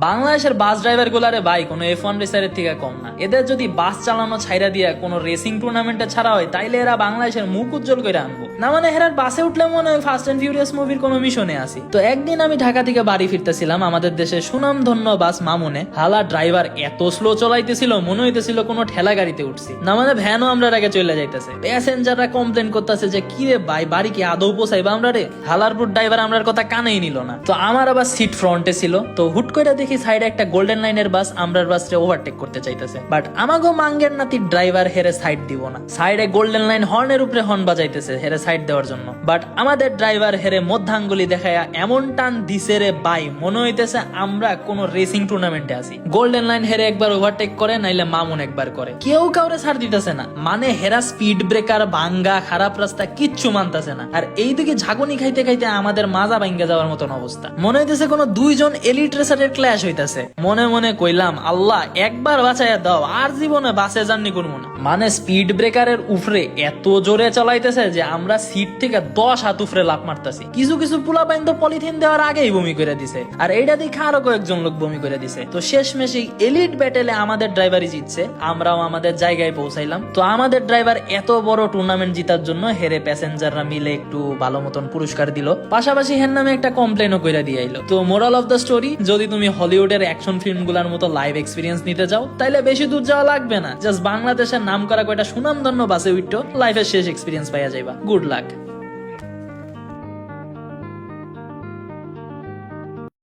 বাংলাদেশের bus driver গুলারে ভাই কোনো F1 রেসারের থেকে কম না। এদের যদি বাস চালানো ছাইরা দিয়া কোনো রেসিং টুর্নামেন্টে ছাড়া হয় তাইলে এরা বাংলাদেশের মুখ উজ্জ্বল করে আনবো। না মানে হেরার বাসে উঠলে মনে হয় ফাস্ট এন্ড ফিউরিয়াস মুভির কোনো মিশনে আসি। তো একদিন আমি ঢাকা থেকে বাড়ি ফিরতেছিলাম আমাদের দেশের সুনামধন্য বাস মামুনে। হালা ড্রাইভার এত স্লো চলাইতেছিল মনে হইতেছিল কোনো ঠেলা গাড়িতে উঠছি। না মানে ভ্যানও আমরা আগে চলে যাইতেছে। প্যাসেঞ্জাররা কমপ্লেন করতেছে যে কি রে ভাই বাড়ি কি আদৌ পোসাইবা আমরা রে। হালারপুর ড্রাইভার আমরার কথা কানেই নিল না। তো আমার আবার সিট ফ্রন্টে ছিল, তো হুট করে দেখি সাইডে একটা গোল্ডেন লাইনের বাস আমরার বাসরে ওভারটেক করতে চাইতেছে। বাট আমাগো মাঙ্গের নাতি ড্রাইভার হেরে সাইড দিব না। সাইডে গোল্ডেন লাইন হর্নের উপরে হর্ন বাজাইতেছে হেরে সাইড দেওয়ার জন্য। বাট আমাদের ড্রাইভার হেরে মধ্যাঙ্গুলি দেখায়া এমন টান দিছে রে ভাই মনে হইতেছে আমরা কোন রেসিং টুর্নামেন্টে আছি। গোল্ডেন লাইন হেরে একবার ওভারটেক করে নাইলে মামুন একবার করে, কেউ কাউরে ছাড় দিতেছে না। মানে হেরা স্পিড ব্রেকার ভাঙ্গা খারাপ রাস্তা কিচ্ছু মানতেছে না। আর এইদিকে ঝাগুনি খাইতে খাইতে আমাদের মাজা ভাঙ্গা যাওয়ার মতন অবস্থা। মনে হইতেছে কোনো দুইজন এলিট রেসারের ক্ল্যাশ হইতাছে। মনে মনে কইলাম আল্লাহ একবার বাঁচাইয়া দাও, আর জীবনে বাসে জার্নি করবো না। মানে স্পিড ব্রেকারের উপরে এত জোরে চালাইতেছে যে আমরা সিট থেকে 10 হাত উপরে লাফ মারতেছি। কিছু কিছু পোলাপাইন তো পলিথিন দেওয়ার আগেই বমি করে দিছে, আর এইটা দেখে আরো কয়েকজন লোক বমি করে দিছে। তো শেষমেশ এলিট ব্যাটেলে আমাদের ড্রাইভারই জিতছে, আমরাও আমাদের জায়গায় পৌঁছাইলাম। তো আমাদের ড্রাইভার এত বড় টুর্নামেন্ট জিতার জন্য হেরে প্যাসেঞ্জাররা মিলে একটু ভালো মতন পুরস্কার দিল, পাশাপাশি হের নামে একটা কমপ্লেনও করে দিয়ে আইলো। তো মোরাল অফ দ্য স্টোরি, যদি তুমি হলিউডের অ্যাকশন ফিল্ম গুলার মতো লাইভ এক্সপিরিয়েন্স নিতে চাও তাইলে বেশি দূর যাওয়া লাগবে না। জাস্ট বাংলাদেশের নাম করা কয়টা সুনামধন্য বাসে উঠো লাইফের শেষ এক্সপিরিয়েন্স পাইয়া যাইবা। Good luck.